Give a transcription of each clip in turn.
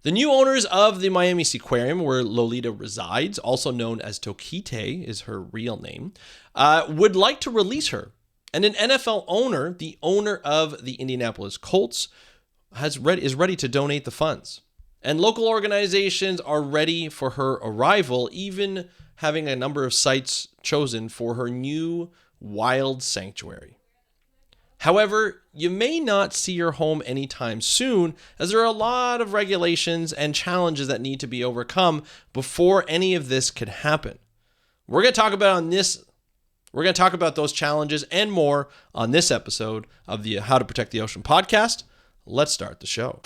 The new owners of the Miami Seaquarium, where Lolita resides, also known as Tokite is her real name, would like to release her. And an NFL owner, the owner of the Indianapolis Colts, is ready to donate the funds. And local organizations are ready for her arrival, even having a number of sites chosen for her new wild sanctuary. However, you may not see her home anytime soon, as there are a lot of regulations and challenges that need to be overcome before any of this could happen. We're going to talk about those challenges and more on this episode of the How to Protect the Ocean podcast. Let's start the show.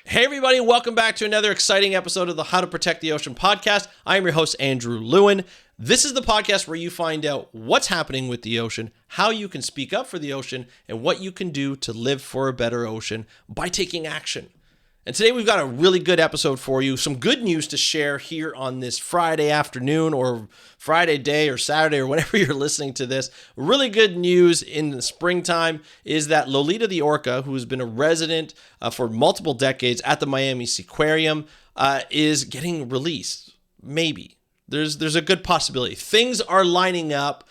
Hey everybody, welcome back to another exciting episode of the How to Protect the Ocean podcast. I am your host, Andrew Lewin. This is the podcast where you find out what's happening with the ocean, how you can speak up for the ocean, and what you can do to live for a better ocean by taking action. And today we've got a really good episode for you. Some good news to share here on this Friday afternoon or Friday day or Saturday or whenever you're listening to this. Really good news in the springtime is that Lolita the Orca, who has been a resident for multiple decades at the Miami Seaquarium, is getting released. Maybe. There's a good possibility. Things are lining up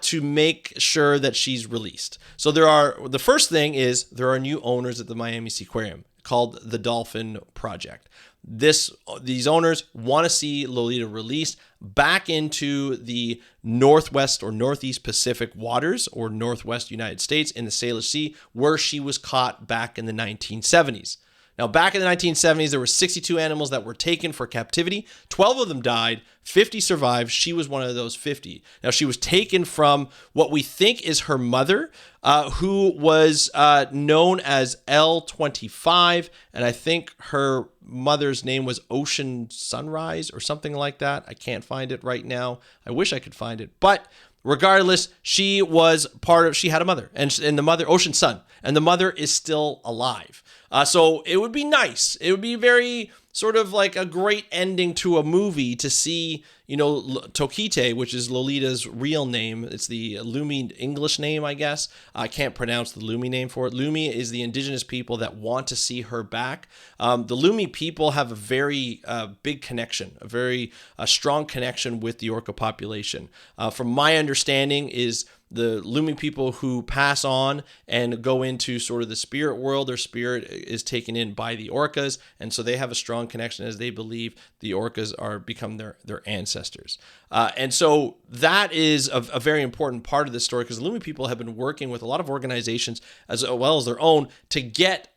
to make sure that she's released. So the first thing is there are new owners at the Miami Seaquarium called the Dolphin Project. These owners want to see Lolita released back into the Northwest or Northeast Pacific waters or Northwest United States in the Salish Sea, where she was caught back in the 1970s. Now, back in the 1970s, there were 62 animals that were taken for captivity. 12 of them died. 50 survived. She was one of those 50. Now, she was taken from what we think is her mother, who was known as L25. And I think her mother's name was Ocean Sunrise or something like that. I can't find it right now. I wish I could find it. But regardless, she had a mother, and the mother, Ocean Sun, and the mother is still alive. So it would be nice. It would be very sort of like a great ending to a movie to see, Tokite, which is Lolita's real name. It's the Lumi English name, I guess. I can't pronounce the Lumi name for it. Lumi is the indigenous people that want to see her back. The Lumi people have a very big connection, a very strong connection with the orca population. From my understanding is the Lumi people who pass on and go into sort of the spirit world, their spirit is taken in by the orcas, and so they have a strong connection as they believe the orcas become their ancestors. And so that is a very important part of this story, because the Lumi people have been working with a lot of organizations as well as their own to get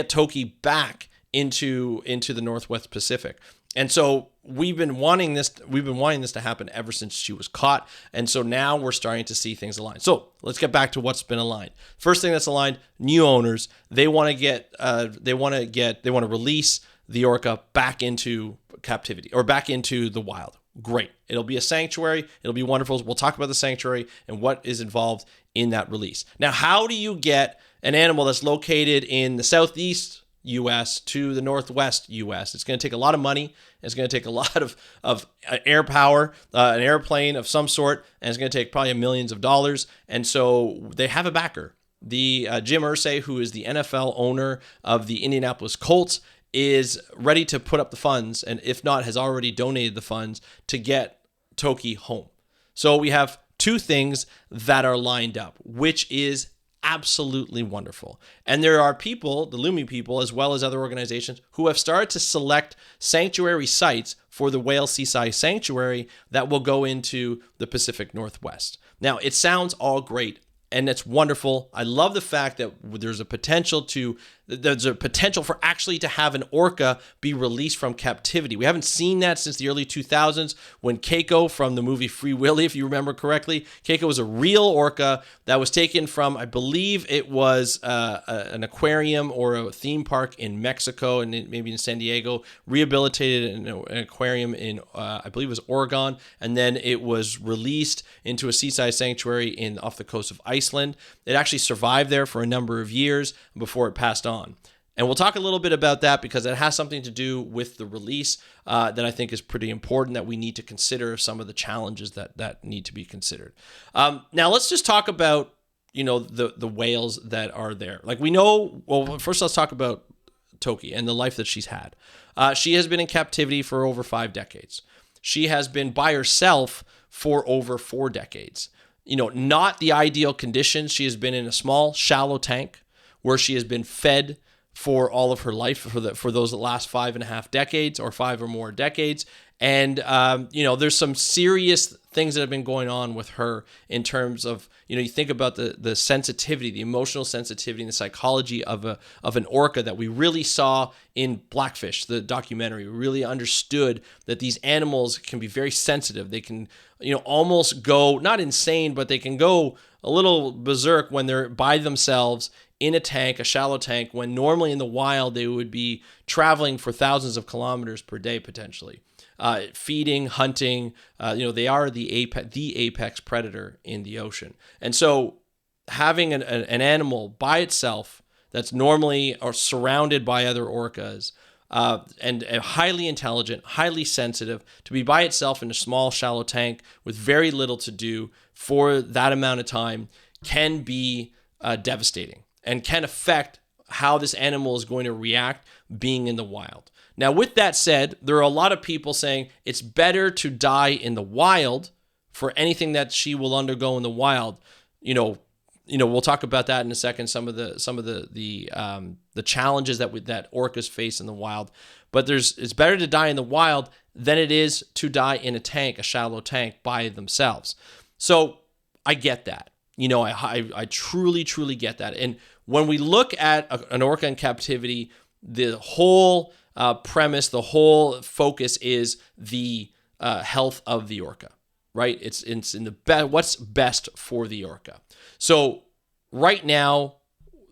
Toki back into the Northwest Pacific. And so we've been wanting this to happen ever since she was caught. And so now we're starting to see things align. So let's get back to what's been aligned. First thing that's aligned, new owners. They want to release the orca back into captivity or back into the wild. Great. It'll be a sanctuary. It'll be wonderful. We'll talk about the sanctuary and what is involved in that release. Now, how do you get an animal that's located in the Southeast U.S. to the Northwest U.S.? It's going to take a lot of money. It's going to take a lot of air power, an airplane of some sort, and it's going to take probably millions of dollars. And so they have a backer. The Jim Irsay, who is the NFL owner of the Indianapolis Colts, is ready to put up the funds, and if not, has already donated the funds to get Toki home. So we have two things that are lined up, which is absolutely wonderful. And there are people, the Lumi people, as well as other organizations, who have started to select sanctuary sites for the Whale Seaside Sanctuary that will go into the Pacific Northwest. Now, it sounds all great, and it's wonderful. I love the fact that there's a potential for actually to have an orca be released from captivity. We haven't seen that since the early 2000s when Keiko from the movie Free Willy, if you remember correctly. Keiko was a real orca that was taken from, I believe it was an aquarium or a theme park in Mexico and maybe in San Diego, rehabilitated in an aquarium in, I believe it was Oregon, and then it was released into a seaside sanctuary off the coast of Iceland. It actually survived there for a number of years before it passed on. And we'll talk a little bit about that because it has something to do with the release that I think is pretty important, that we need to consider some of the challenges that need to be considered. Now, let's just talk about the whales that are there. Like we know, well, first let's talk about Toki and the life that she's had. She has been in captivity for over 5 decades. She has been by herself for over 4 decades. Not the ideal conditions. She has been in a small, shallow tank where she has been fed for all of her life for those last 5.5 decades or 5 or more decades. And, there's some serious things that have been going on with her in terms of, you think about the sensitivity, the emotional sensitivity and the psychology of an orca that we really saw in Blackfish, the documentary. We really understood that these animals can be very sensitive. They can, almost go, not insane, but they can go a little berserk when they're by themselves in a tank, a shallow tank, when normally in the wild they would be traveling for thousands of kilometers per day potentially. Feeding, hunting, they are the apex predator in the ocean. And so having an animal by itself that's normally or surrounded by other orcas and highly intelligent, highly sensitive, to be by itself in a small, shallow tank with very little to do for that amount of time can be devastating and can affect how this animal is going to react being in the wild. Now, with that said, there are a lot of people saying it's better to die in the wild for anything that she will undergo in the wild. We'll talk about that in a second. Some of the challenges that orcas face in the wild, but it's better to die in the wild than it is to die in a tank, a shallow tank by themselves. So I get that. I truly, truly get that. And when we look at an orca in captivity, the whole premise, the whole focus is the health of the orca, right? It's in the what's best for the orca. So right now,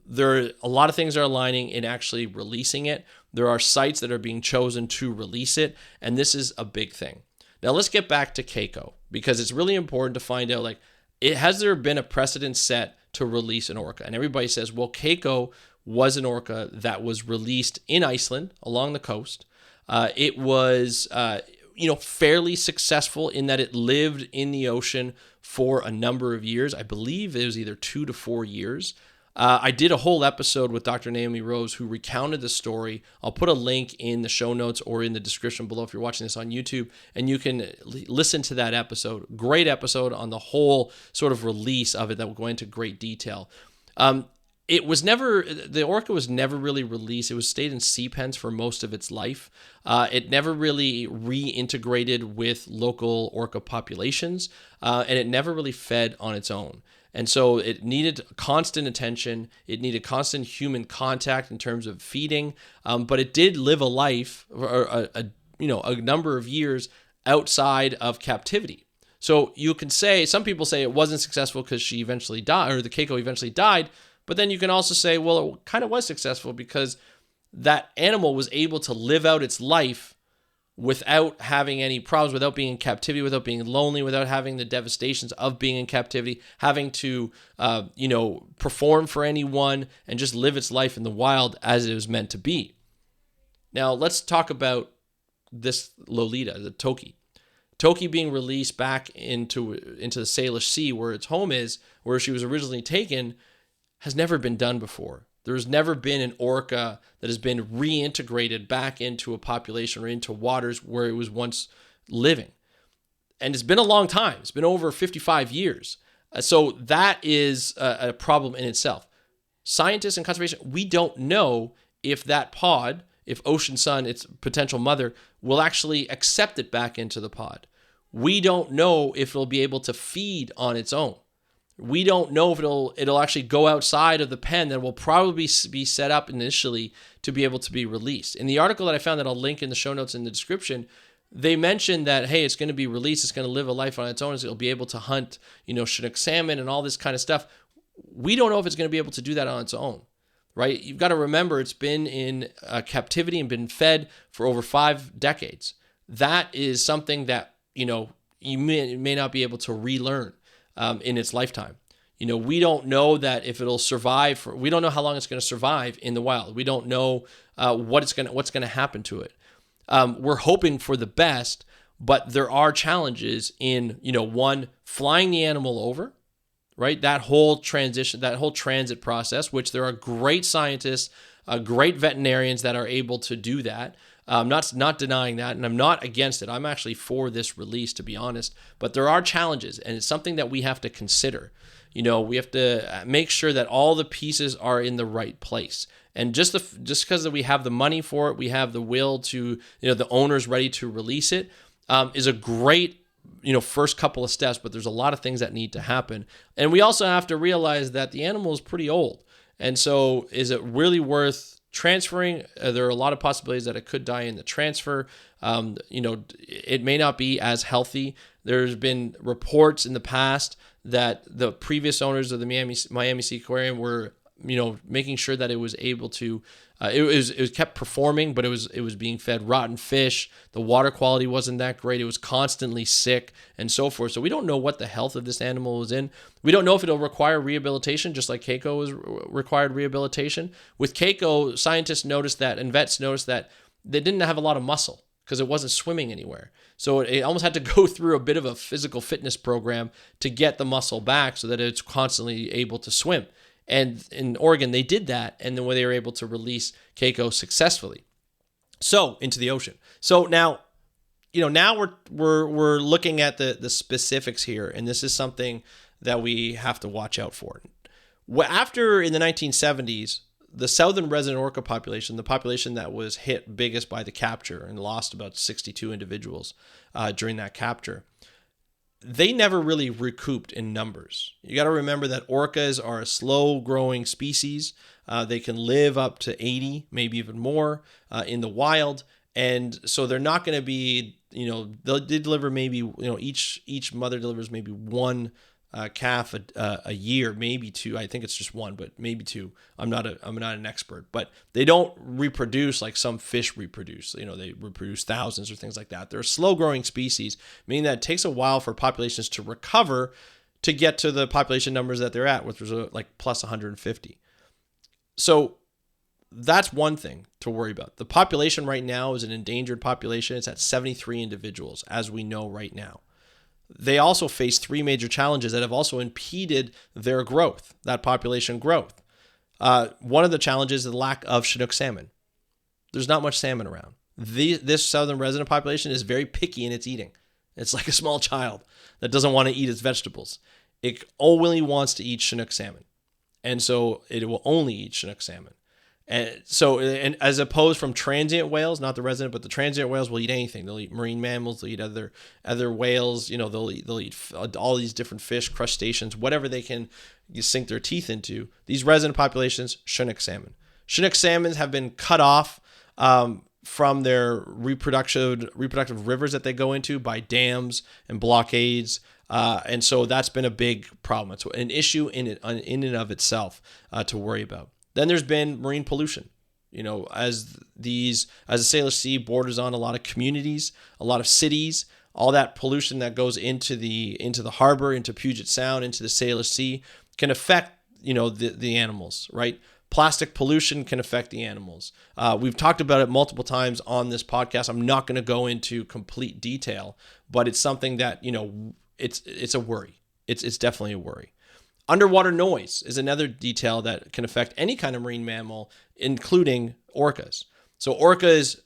there are a lot of things are aligning in actually releasing it. There are sites that are being chosen to release it, and this is a big thing. Now let's get back to Keiko, because it's really important to find out, has there been a precedent set to release an orca? And everybody says, well, Keiko was an orca that was released in Iceland along the coast. It was, fairly successful in that it lived in the ocean for a number of years. I believe it was either 2 to 4 years. I did a whole episode with Dr. Naomi Rose who recounted the story. I'll put a link in the show notes or in the description below if you're watching this on YouTube, and you can listen to that episode. Great episode on the whole sort of release of it that will go into great detail. The orca was never really released. It stayed in sea pens for most of its life. It never really reintegrated with local orca populations, and it never really fed on its own. And so it needed constant attention. It needed constant human contact in terms of feeding, but it did live a life, or a number of years outside of captivity. So you can say, some people say it wasn't successful because she eventually died, or the Keiko eventually died. But then you can also say, well, it kind of was successful because that animal was able to live out its life without having any problems, without being in captivity, without being lonely, without having the devastations of being in captivity, having to, perform for anyone and just live its life in the wild as it was meant to be. Now, let's talk about this Lolita, the Toki. Toki being released back into the Salish Sea, where its home is, where she was originally taken, has never been done before. There's never been an orca that has been reintegrated back into a population or into waters where it was once living. And it's been a long time. It's been over 55 years. So that is a problem in itself. Scientists and conservation, we don't know if that pod, if Ocean Sun, its potential mother, will actually accept it back into the pod. We don't know if it'll be able to feed on its own. We don't know if it'll actually go outside of the pen that will probably be set up initially to be able to be released. In the article that I found that I'll link in the show notes in the description, they mentioned that, hey, it's going to be released, it's going to live a life on its own, it'll be able to hunt, Chinook salmon and all this kind of stuff. We don't know if it's going to be able to do that on its own, right? You've got to remember it's been in captivity and been fed for over 5 decades. That is something that, you may not be able to relearn in its lifetime. We don't know that if it'll survive. We don't know how long it's going to survive in the wild. We don't know what's going to happen to it. We're hoping for the best, but there are challenges in, one, flying the animal over, right? That whole transition, that whole transit process, which there are great scientists, great veterinarians that are able to do that. I'm not denying that, and I'm not against it. I'm actually for this release, to be honest. But there are challenges, and it's something that we have to consider. We have to make sure that all the pieces are in the right place. And just because we have the money for it, we have the will to, the owner's ready to release it, is a great, first couple of steps. But there's a lot of things that need to happen, and we also have to realize that the animal is pretty old. And so, is it really worth transferring? There are a lot of possibilities that it could die in the transfer. It may not be as healthy. There's been reports in the past that the previous owners of the Miami Sea Aquarium were, making sure that it was able to, it was kept performing, but it was being fed rotten fish. The water quality wasn't that great. It was constantly sick and so forth. So we don't know what the health of this animal was in. We don't know if it'll require rehabilitation, just like Keiko was required rehabilitation. With Keiko, scientists noticed that, and vets noticed that they didn't have a lot of muscle because it wasn't swimming anywhere. So it almost had to go through a bit of a physical fitness program to get the muscle back so that it's constantly able to swim. And in Oregon, they did that, and then they were able to release Keiko successfully. So into the ocean. So now, now we're looking at the specifics here, and this is something that we have to watch out for. After in the 1970s, the southern resident orca population, the population that was hit biggest by the capture and lost about 62 individuals during that capture, they never really recouped in numbers. You got to remember that orcas are a slow-growing species. They can live up to 80, maybe even more in the wild. And so they're not going to be, they deliver maybe, each mother delivers maybe one calf a year, maybe two. I think it's just one, but maybe two. I'm not an expert, but they don't reproduce like some fish reproduce. They reproduce thousands or things like that. They're a slow-growing species, meaning that it takes a while for populations to recover to get to the population numbers that they're at, which was like plus 150. So that's one thing to worry about. The population right now is an endangered population. It's at 73 individuals, as we know right now. They also face three major challenges that have also impeded their growth, that population growth. One of the challenges is the lack of Chinook salmon. There's not much salmon around. This southern resident population is very picky in its eating. It's like a small child that doesn't want to eat its vegetables. It only wants to eat Chinook salmon. And so it will only eat Chinook salmon. And as opposed from transient whales, not the resident, but the transient whales will eat anything. They'll eat marine mammals, they'll eat other whales, they'll eat all these different fish, crustaceans, whatever they can sink their teeth into. These resident populations, Chinook salmon. Chinook salmons have been cut off from their reproductive rivers that they go into by dams and blockades. And so that's been a big problem. It's an issue in and of itself to worry about. Then there's been marine pollution. As the Salish Sea borders on a lot of communities, a lot of cities, all that pollution that goes into the harbor, into Puget Sound, into the Salish Sea can affect, the animals, right? Plastic pollution can affect the animals. We've talked about it multiple times on this podcast. I'm not going to go into complete detail, but it's something that, it's a worry. It's definitely a worry. Underwater noise is another detail that can affect any kind of marine mammal, including orcas. So orcas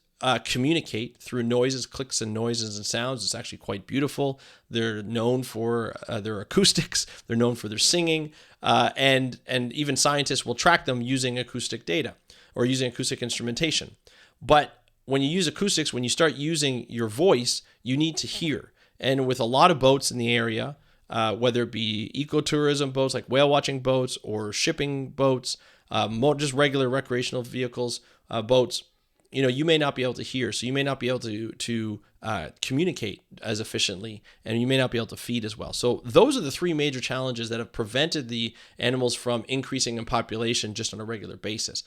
communicate through noises, clicks and noises and sounds. It's actually quite beautiful. They're known for their acoustics. They're known for their singing. And even scientists will track them using acoustic data or using acoustic instrumentation. But when you use acoustics, when you start using your voice, you need to hear. And with a lot of boats in the area, whether it be ecotourism boats like whale watching boats or shipping boats, just regular recreational vehicles, boats, you may not be able to hear. So you may not be able to communicate as efficiently, and you may not be able to feed as well. So those are the three major challenges that have prevented the animals from increasing in population just on a regular basis.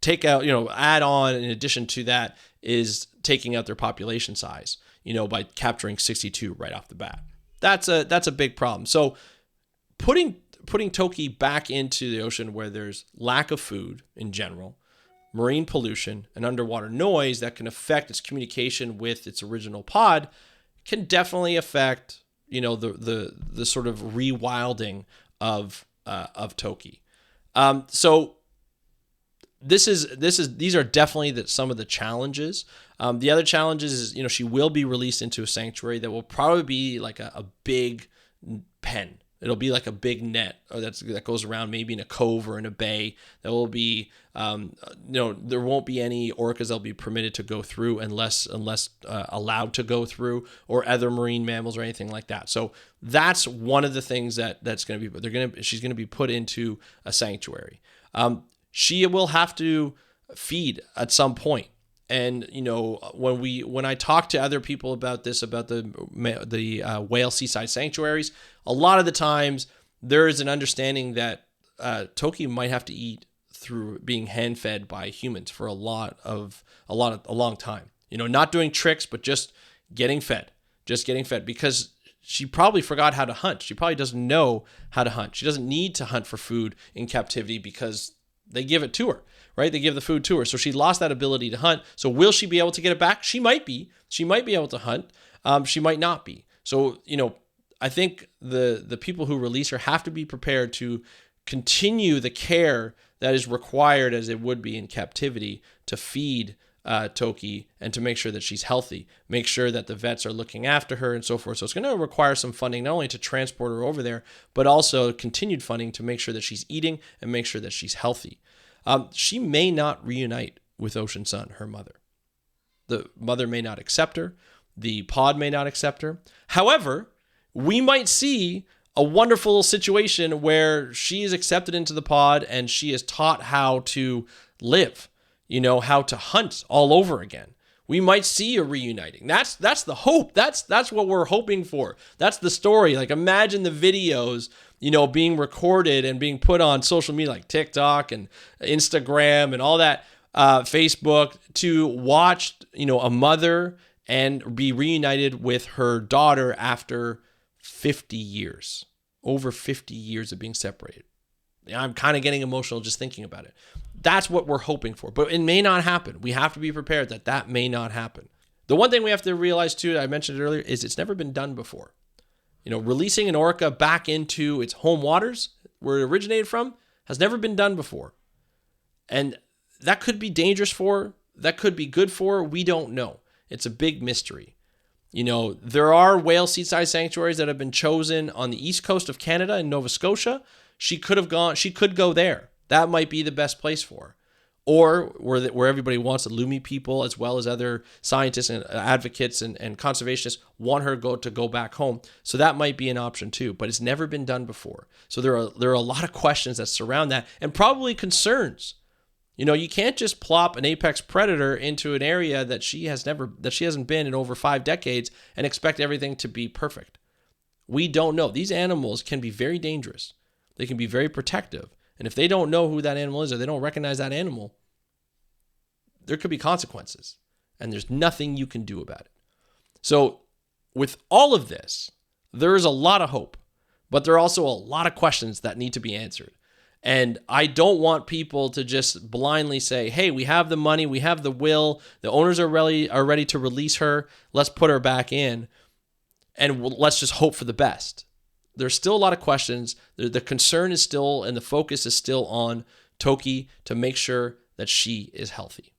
Add on in addition to that is taking out their population size, by capturing 62 right off the bat. That's a big problem. So putting Toki back into the ocean where there's lack of food in general, marine pollution, and underwater noise that can affect its communication with its original pod can definitely affect, the sort of rewilding of Toki. So these are definitely some of the challenges. The other challenges is, she will be released into a sanctuary that will probably be like a big pen. It'll be like a big net that goes around, maybe in a cove or in a bay. There will be, there won't be any orcas that'll be permitted to go through unless allowed to go through, or other marine mammals or anything like that. So that's one of the things that's going to be. She's going to be put into a sanctuary. She will have to feed at some point. And when I talk to other people about this, about the whale seaside sanctuaries, a lot of the times there is an understanding that Toki might have to eat through being hand fed by humans for a long time. Not doing tricks, but just getting fed, because she probably forgot how to hunt. She probably doesn't know how to hunt. She doesn't need to hunt for food in captivity because they give it to her. Right? They give the food to her. So she lost that ability to hunt. So will she be able to get it back? She might be. She might be able to hunt. She might not be. So, I think the people who release her have to be prepared to continue the care that is required, as it would be in captivity, to feed Toki and to make sure that she's healthy, make sure that the vets are looking after her and so forth. So it's going to require some funding, not only to transport her over there, but also continued funding to make sure that she's eating and make sure that she's healthy. She may not reunite with Ocean Sun, her mother. The mother may not accept her. The pod may not accept her. However, we might see a wonderful situation where she is accepted into the pod and she is taught how to live, how to hunt all over again. We might see a reuniting. That's the hope. That's what we're hoping for. That's the story. Like, imagine the videos, being recorded and being put on social media like TikTok and Instagram and all that, Facebook, to watch, a mother and be reunited with her daughter after 50 years, over 50 years of being separated. I'm kind of getting emotional just thinking about it. That's what we're hoping for, but it may not happen. We have to be prepared that may not happen. The one thing we have to realize too, I mentioned it earlier, is it's never been done before. Releasing an orca back into its home waters, where it originated from, has never been done before. And that could be dangerous for, that could be good for, we don't know. It's a big mystery. There are whale seaside sanctuaries that have been chosen on the east coast of Canada in Nova Scotia. She could go there. That might be the best place for her. Or where everybody wants, the Lumi people, as well as other scientists and advocates and conservationists, want her to go back home. So that might be an option too, but it's never been done before. So there are a lot of questions that surround that, and probably concerns. You can't just plop an apex predator into an area that she hasn't been in over 5 decades and expect everything to be perfect. We don't know. These animals can be very dangerous. They can be very protective. And if they don't know who that animal is, or they don't recognize that animal, there could be consequences. And there's nothing you can do about it. So with all of this, there is a lot of hope, but there are also a lot of questions that need to be answered. And I don't want people to just blindly say, hey, we have the money, we have the will, the owners are ready to release her, let's put her back in, and let's just hope for the best. There's still a lot of questions. The concern is still, and the focus is still on Toki to make sure that she is healthy.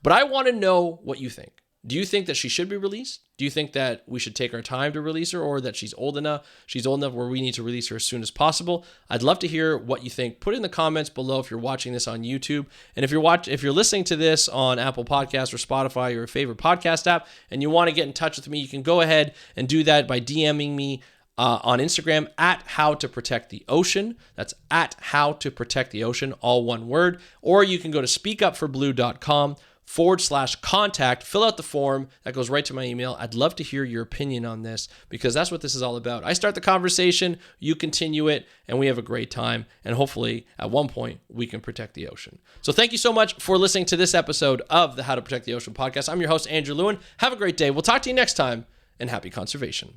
But I want to know what you think. Do you think that she should be released? Do you think that we should take our time to release her, or that she's old enough where we need to release her as soon as possible? I'd love to hear what you think. Put it in the comments below if you're watching this on YouTube. And if you're listening to this on Apple Podcasts or Spotify or your favorite podcast app, and you want to get in touch with me, you can go ahead and do that by DMing me on Instagram at How to Protect the Ocean. That's at How to Protect the Ocean, all one word. Or you can go to speakupforblue.com/contact, fill out the form that goes right to my email. I'd love to hear your opinion on this, because that's what this is all about. I start the conversation, you continue it, and we have a great time. And hopefully at one point we can protect the ocean. So thank you so much for listening to this episode of the How to Protect the Ocean podcast. I'm your host, Andrew Lewin. Have a great day. We'll talk to you next time, and happy conservation.